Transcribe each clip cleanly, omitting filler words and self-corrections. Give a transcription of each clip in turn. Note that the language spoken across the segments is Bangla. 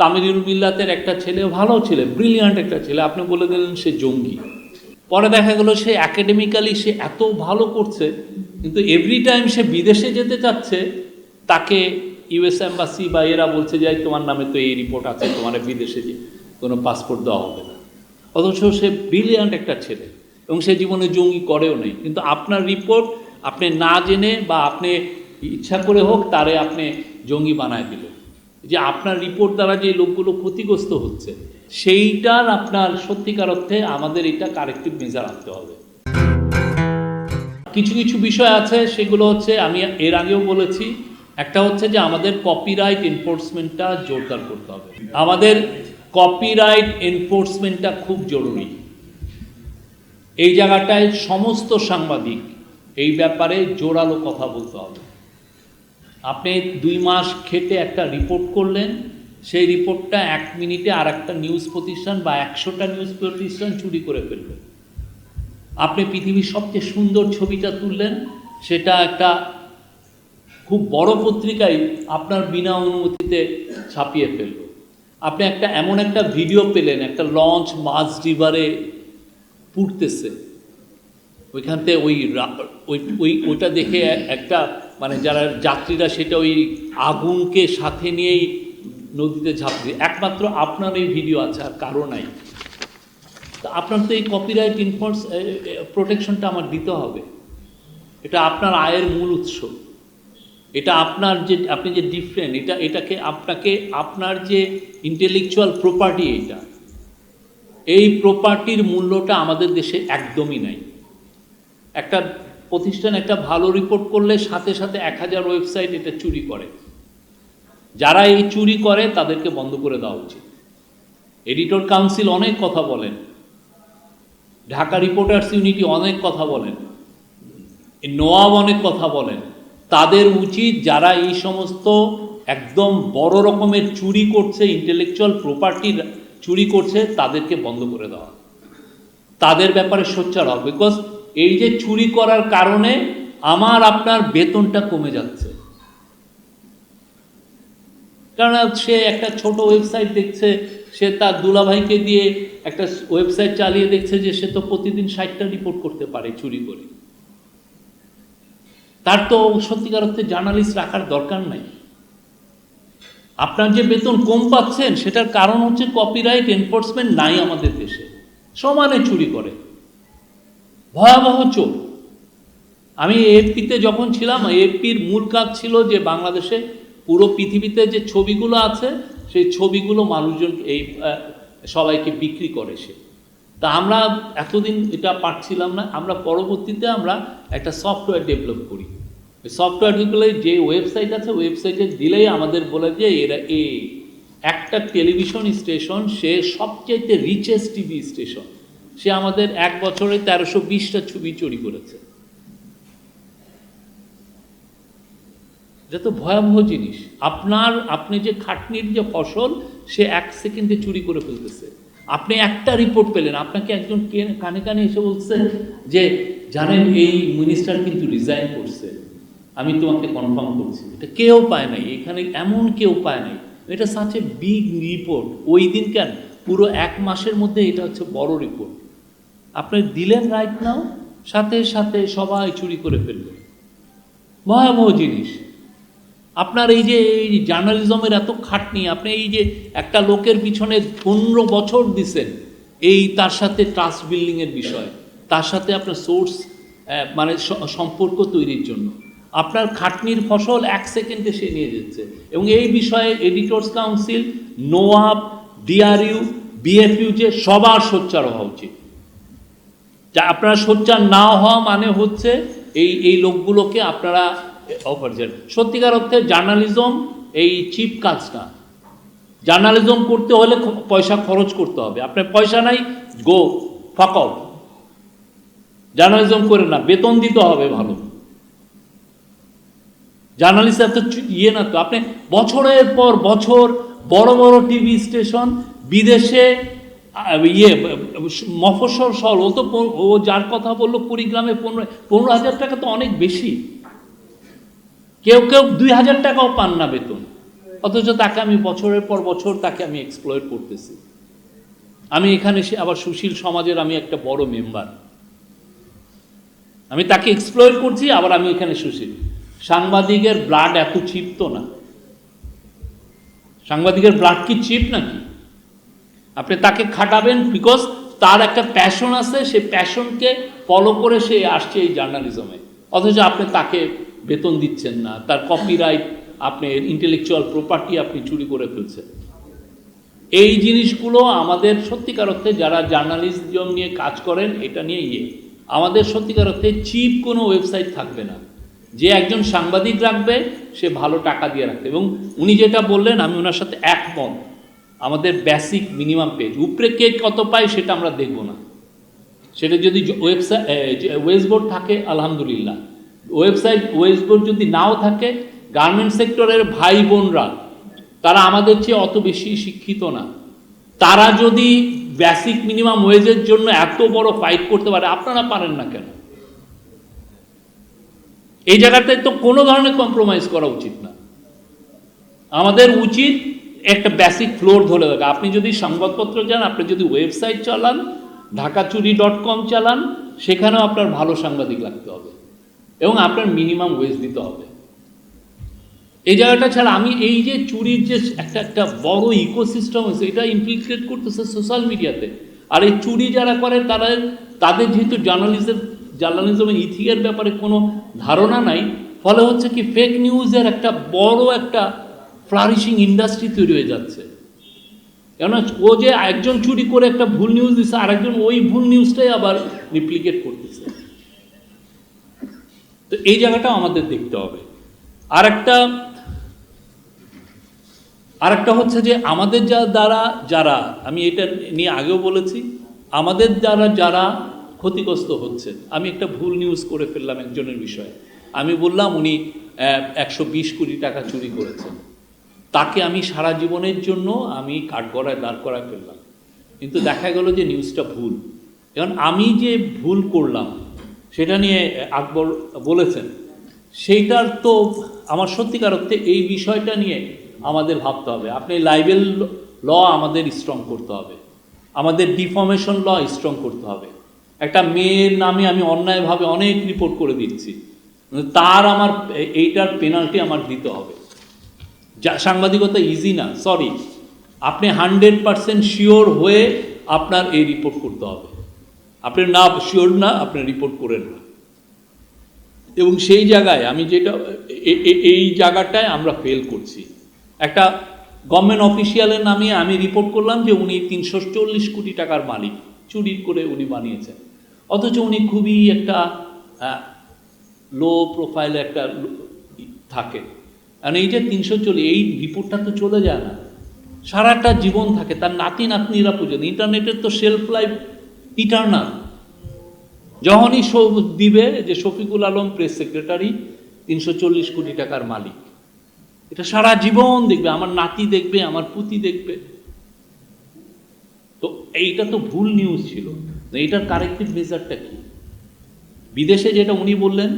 তামিরুল মিল্লাতের একটা ছেলে, ভালো ছেলে, ব্রিলিয়ান্ট একটা ছেলে, আপনি বলে দিলেন সে জঙ্গি। পরে দেখা গেল সে একাডেমিক্যালি সে এত ভালো করছে, কিন্তু এভরি টাইম সে বিদেশে যেতে চাচ্ছে, তাকে ইউএস এম্বাসি বা এরা বলছে যে তোমার নামে তো এই রিপোর্ট আছে, তোমার বিদেশে যে কোনো পাসপোর্ট দেওয়া হবে না। অথচ সে ব্রিলিয়ান্ট একটা ছেলে এবং সে জীবনে জঙ্গি করেও নেই, কিন্তু আপনার রিপোর্ট আপনি না জেনে বা আপনি ইচ্ছা করে হোক তারে আপনি জঙ্গি বানায় দিলেন। যে আপনার রিপোর্ট দ্বারা যে লোকগুলো ক্ষতিগ্রস্ত হচ্ছে, সেইটার আপনার সত্যিকার অর্থে আমাদের এটা কারেক্টিভ মেজার আনতে হবে। কিছু কিছু বিষয় আছে, সেগুলো হচ্ছে আমি এর আগেও বলেছি। একটা হচ্ছে যে আমাদের কপিরাইট এনফোর্সমেন্টটা জোরদার করতে হবে। আমাদের কপিরাইট এনফোর্সমেন্টটা খুব জরুরি। এই জায়গাটায় সমস্ত সাংবাদিক এই ব্যাপারে জোরালো কথা বলতে হবে। আপনি 2 মাস খেটে একটা রিপোর্ট করলেন, সেই রিপোর্টটা 1 মিনিটে আর একটা নিউজ প্রতিষ্ঠান বা 100টা নিউজ প্রতিষ্ঠান চুরি করে ফেলবে। আপনি পৃথিবীর সবচেয়ে সুন্দর ছবিটা তুললেন, সেটা একটা খুব বড় পত্রিকায় আপনার বিনা অনুমতিতে ছাপিয়ে ফেলল। আপনি এমন একটা ভিডিও পেলেন, একটা লঞ্চ মাঝ রিভারে পুড়তেছে, ওইখান থেকে ওইটা দেখে একটা মানে যারা যাত্রীরা সেটা ওই আগুনকে সাথে নিয়েই নদীতে ঝাঁপ দিয়ে, একমাত্র আপনার এই ভিডিও আছে, আর কারো নাই। তা আপনার তো এই কপিরাইট প্রোটেকশনটা আমার দিতে হবে। এটা আপনার আয়ের মূল উৎস, এটা আপনার যে আপনি যে ডিফারেন্ট, এটাকে আপনাকে আপনার যে ইন্টেলেকচুয়াল প্রপার্টি, এই প্রপার্টির মূল্যটা আমাদের দেশে একদমই নাই। একটা প্রতিষ্ঠান একটা ভালো রিপোর্ট করলে সাথে সাথে 1000 ওয়েবসাইট এটা চুরি করে। যারা এই চুরি করে তাদেরকে বন্ধ করে দেওয়া উচিত। এডিটর কাউন্সিল অনেক কথা বলেন, ঢাকা রিপোর্টার্স ইউনিটি অনেক কথা বলেন, নোয়াব অনেক কথা বলেন। তাদের উচিত যারা এই সমস্ত একদম বড় রকমের চুরি করছে, ইন্টেলেকচুয়াল প্রপার্টি চুরি করছে, তাদেরকে বন্ধ করে দেওয়া, তাদের ব্যাপারে সোচ্চার হবে। বিকজ এই যে চুরি করার কারণে আমার আপনার বেতনটা কমে যাচ্ছে। কারণ সে একটা ছোট ওয়েবসাইট দেখছে, সে তার দুলাভাইকে দিয়ে একটা ওয়েবসাইট চালিয়ে দেখছে যে সে তো প্রতিদিন 60টা রিপোর্ট করতে পারে চুরি করে। তার তো সত্যিকার অর্থে জার্নালিস্ট রাখার দরকার নাই। আপনার যে বেতন কম পাচ্ছেন সেটার কারণ হচ্ছে কপিরাইট এনফোর্সমেন্ট নাই আমাদের দেশে, সমানে চুরি করে, ভয়াবহ চোর। আমি এএফপিতে যখন ছিলাম, এএফপির মূল কাজ ছিল যে বাংলাদেশে পুরো পৃথিবীতে যে ছবিগুলো আছে সেই ছবিগুলো মানুষজন এই সবাইকে বিক্রি করে সে। তা আমরা এতদিন এটা পারছিলাম না, আমরা পরবর্তীতে আমরা একটা সফটওয়্যার ডেভেলপ করি। ওই সফটওয়্যারগুলো যে ওয়েবসাইট আছে ওয়েবসাইটে দিলেই আমাদের বলে যে এরা একটা টেলিভিশন স্টেশন, সে সবচেয়ে রিচেস্ট টিভি স্টেশন, সে আমাদের 1 বছরে 1320টা ছবি চুরি করেছে। এটা তো ভয়াবহ জিনিস। আপনি যে খাটনির যে ফসল সে 1 সেকেন্ডে চুরি করে ফেলতেছে। আপনি একটা রিপোর্ট পেলেন, আপনাকে একজন কানে কানে এসে বলছে যে জানেন এই মিনিস্টার কিন্তু রিজাইন করছে, আমি তোমাকে কনফার্ম করছি। এটা কেউ পায় নাই, এখানে এমন কেউ পায় নাই। এটা সাচ এ বিগ রিপোর্ট। ওই দিন কেন, পুরো 1 মাসের মধ্যে এটা হচ্ছে বড় রিপোর্ট। আপনি দিলেন রাইট নাও, সাথে সাথে সবাই চুরি করে ফেলবে। ভয়াবহ জিনিস। আপনার এই যে জার্নালিজমের এত খাটনি, আপনি এই যে একটা লোকের পিছনে 15 বছর দিছেন, তার সাথে ট্রাস্ট বিল্ডিংয়ের বিষয়, তার সাথে আপনার সোর্স মানে সম্পর্ক তৈরির জন্য আপনার খাটনির ফসল 1 সেকেন্ডে সে নিয়ে যাচ্ছে। এবং এই বিষয়ে এডিটর্স কাউন্সিল, নোয়াব, ডিআরইউ, বিএফইউ যে সবার সোচ্চার হওয়া উচিত। যা আপনারা সোচ্চার না হওয়া মানে হচ্ছে এই লোকগুলোকে আপনারা অপরজন। সত্যিকার অর্থে জার্নালিজম এই চিপ কাজ না। জার্নালিজম করতে হলে পয়সা খরচ করতে হবে। আপনার পয়সা নাই, গো ফাক অফ, জার্নালিজম করে না, বেতন দিতে হবে ভালো। জার্নালিস্ট এত না তো। আপনি বছরের পর বছর বড় বড় টিভি স্টেশন বিদেশে মফস্বল শহর, ও যার কথা বললো কুড়িগ্রামে 15,000 টাকা তো অনেক বেশি। কেউ 2,000 টাকাও পান না বেতন। অথচ তাকে আমি বছরের পর বছর তাকে আমি এক্সপ্লয়েট করতেছি। আমি এখানে আবার সুশীল সমাজের আমি একটা বড় মেম্বার, আমি তাকে এক্সপ্লয়েট করছি, আবার আমি এখানে সুশীল। সাংবাদিকের ব্লাড এত চিপ তো না, সাংবাদিকের ব্লাড কি চিপ নাকি? আপনি তাকে খাটাবেন বিকজ তার একটা প্যাশন আছে, সে প্যাশনকে ফলো করে সে আসছে এই জার্নালিজমে, অথচ আপনি তাকে বেতন দিচ্ছেন না, তার কপিরাইট, আপনি ইন্টেলেকচুয়াল প্রপার্টি আপনি চুরি করে ফেলছেন। এই জিনিসগুলো আমাদের সত্যিকার অর্থে যারা জার্নালিজম নিয়ে কাজ করেন এটা নিয়ে আমাদের সত্যিকার অর্থে চিপ কোনো ওয়েবসাইট থাকবে না। যে একজন সাংবাদিক রাখবে সে ভালো টাকা দিয়ে রাখবে। এবং উনি যেটা বললেন আমি ওনার সাথে একমত, আমাদের বেসিক মিনিমাম পেজ, উপরে কে কত পায় সেটা আমরা দেখব না, সেটা যদি ওয়েজ বোর্ড থাকে আলহামদুলিল্লাহ, ওয়েজ বোর্ড যদি নাও থাকে, গার্মেন্ট সেক্টরের ভাই বোনরা তারা আমাদের চেয়ে অত বেশি শিক্ষিত না, তারা যদি বেসিক মিনিমাম ওয়েজের জন্য এত বড় ফাইট করতে পারে, আপনারা পারেন না কেন? এই জায়গাটায় তো কোনো ধরনের কম্প্রোমাইজ করা উচিত না। আমাদের উচিত একটা বেসিক ফ্লোর ধরে রাখা। আপনি যদি সংবাদপত্র চান, আপনি যদি ওয়েবসাইট চালান, ঢাকাচুরি.com চালান, সেখানেও আপনার ভালো সাংবাদিক লাগতে হবে এবং আপনার মিনিমাম ওয়েজ দিতে হবে। এই জায়গাটা ছাড়া আমি এই যে চুরির যে একটা বড় ইকোসিস্টেম হয়েছে, এটা ইমপ্লিকেট করতেছে সোশ্যাল মিডিয়াতে। আর এই চুরি যারা করে তাদের যেহেতু জার্নালিজমের ইথিকের ব্যাপারে কোনো ধারণা নাই, ফলে হচ্ছে কি ফেক নিউজের একটা বড় একটা ফ্লারিশিং ইন্ডাস্ট্রি তৈরি হয়ে যাচ্ছে। কেননা ও যে একজন চুরি করে একটা ভুল নিউজ দিচ্ছে, আরেকজন ওই ভুল নিউজটাই আবার রিপ্লিকেট করতেছে। তো এই জায়গাটাও আমাদের দেখতে হবে। আরেকটা হচ্ছে যে আমাদের যারা আমি এটা নিয়ে আগেও বলেছি, আমাদের যারা ক্ষতিগ্রস্ত হচ্ছে, আমি একটা ভুল নিউজ করে ফেললাম একজনের বিষয়ে, আমি বললাম উনি 120 কোটি টাকা চুরি করেছেন, তাকে আমি সারা জীবনের জন্য আমি কাঠগড়ায় দাঁড় করায় ফেললাম, কিন্তু দেখা গেল যে নিউজটা ভুল। এখন আমি যে ভুল করলাম সেটা নিয়ে আকবর বলেছেন, সেইটার তো আমার সত্যিকার অর্থে এই বিষয়টা নিয়ে আমাদের ভাবতে হবে। আপনি লাইবেল ল আমাদের স্ট্রং করতে হবে, আমাদের ডিফর্মেশন ল স্ট্রং করতে হবে। একটা মেয়ের নামে আমি অন্যায়ভাবে অনেক রিপোর্ট করে দিচ্ছি, তার আমার এইটার পেনাল্টি আমার দিতে হবে। সাংবাদিকতা ইজি না, সরি, আপনি 100% শিওর হয়ে আপনার এই রিপোর্ট করতে হবে। আপনি না শিওর না, আপনি রিপোর্ট করেন না। এবং সেই জায়গায় আমি যেটা এই জায়গাটায় আমরা ফেল করছি। একটা গভর্নমেন্ট অফিসিয়ালের নামে আমি রিপোর্ট করলাম যে উনি 340 কোটি টাকার মালিক, চুরি করে উনি বানিয়েছেন, অথচ উনি খুবই একটা লো প্রোফাইলে একটা থাকে। কারণ এই যে 340, এই রিপোর্টটা তো চলে যায় না, সারাটা জীবন থাকে, তার নাতি নাতনিরা পর্যন্ত। ইন্টারনেটের তো শেলফ লাইফ ইটারনাল। যখনই দিবে যে শফিকুল আলম প্রেস সেক্রেটারি 340 কোটি টাকার মালিক, এটা সারা জীবন দেখবে, আমার নাতি দেখবে, আমার পুতি দেখবে। তো এইটা তো ভুল নিউজ ছিল, এইটার কারেক্টিভ মেজারটা কি? বিদেশে যেটা উনি বললেন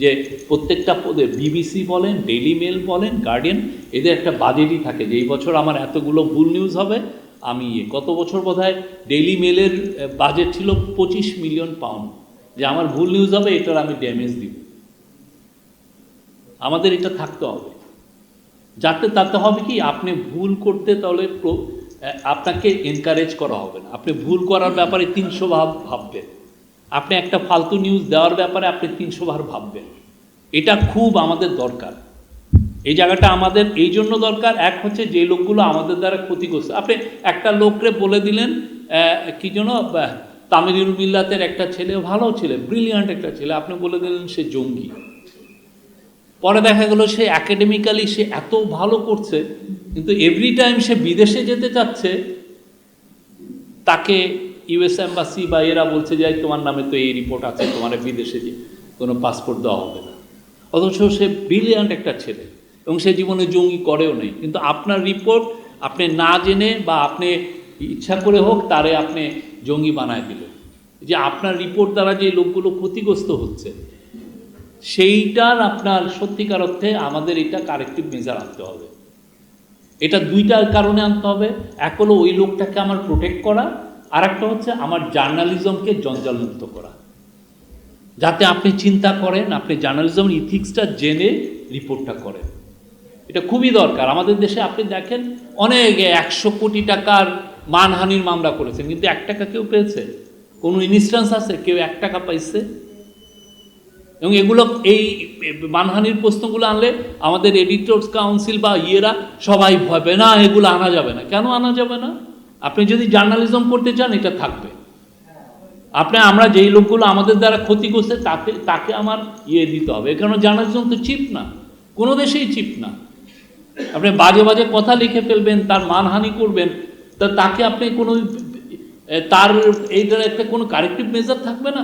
যে প্রত্যেকটা পদে, বিবিসি বলেন, ডেইলি মেল বলেন, গার্ডিয়ান, এদের একটা বাজেটই থাকে যে এই বছর আমার এতগুলো ভুল নিউজ হবে। আমি গত বছর বোধহয় ডেইলি মেলের বাজেট ছিল 25 মিলিয়ন পাউন্ড, যে আমার ভুল নিউজ হবে, এটার আমি ড্যামেজ দিব। আমাদের এটা থাকতে হবে, যাতে তাতে হবে কি, আপনি ভুল করতে তাহলে আপনাকে এনকারেজ করা হবে না, আপনি ভুল করার ব্যাপারে 300 ভাববেন, আপনি একটা ফালতু নিউজ দেওয়ার ব্যাপারে আপনি 300 বার ভাববেন। এটা খুব আমাদের দরকার। এই জায়গাটা আমাদের এই জন্য দরকার, এক হচ্ছে যে লোকগুলো আমাদের দ্বারা ক্ষতিগ্রস্ত। আপনি একটা লোকরে বলে দিলেন, কি যেন তামিরুল মিল্লাতের একটা ছেলে, ভালো ছেলে, ব্রিলিয়ান্ট একটা ছেলে, আপনি বলে দিলেন সে জঙ্গি। পরে দেখা গেল সে একাডেমিক্যালি সে এত ভালো করছে, কিন্তু এভরি টাইম সে বিদেশে যেতে চাচ্ছে, তাকে ইউএস এম্বাসি বা এরা বলছে যে তোমার নামে তো এই রিপোর্ট আছে, তোমার বিদেশে যে কোনো পাসপোর্ট দেওয়া হবে না। অথচ সে ব্রিলিয়ান্ট একটা ছেলে এবং সে জীবনে জঙ্গি করেও নেই, কিন্তু আপনার রিপোর্ট আপনি না জেনে বা আপনি ইচ্ছা করে হোক তারে আপনি জঙ্গি বানায় দিলেন। যে আপনার রিপোর্ট দ্বারা যে লোকগুলো ক্ষতিগ্রস্ত হচ্ছে, সেইটার আপনার সত্যিকার অর্থে আমাদের এটা কারেক্টিভ মেজার আনতে হবে। এটা দুইটা কারণে আনতে হবে। এক হলো ওই লোকটাকে আমার প্রোটেক্ট করা, আর একটা হচ্ছে আমার জার্নালিজমকে জঞ্জালমুক্ত করা, যাতে আপনি চিন্তা করেন, আপনি জার্নালিজম ইথিক্সটা জেনে রিপোর্টটা করেন। এটা খুবই দরকার। আমাদের দেশে আপনি দেখেন অনেক 100 কোটি টাকার মানহানির মামলা করেছেন, কিন্তু 1 টাকা কেউ পেয়েছে? কোনো ইনস্ট্যান্স আছে কেউ 1 টাকা পাইছে? এবং এগুলো এই মানহানির প্রশ্নগুলো আনলে আমাদের এডিটর্স কাউন্সিল বা ইয়েরা সবাই ভাবে না এগুলো আনা যাবে না। কেন আনা যাবে না? আপনি যদি জার্নালিজম করতে চান এটা থাকবে। আমরা যেই লোকগুলো আমাদের দ্বারা ক্ষতি করছে তাকে আমার দিতে হবে। কারণ জার্নালিজম তো চিপ না, কোনো দেশেই চিপ না। আপনি বাজে বাজে কথা লিখে ফেলবেন, তার মানহানি করবেন, তাকে আপনি কোনো তার এইটার একটা কোনো কারেক্টিভ মেজার থাকবে না।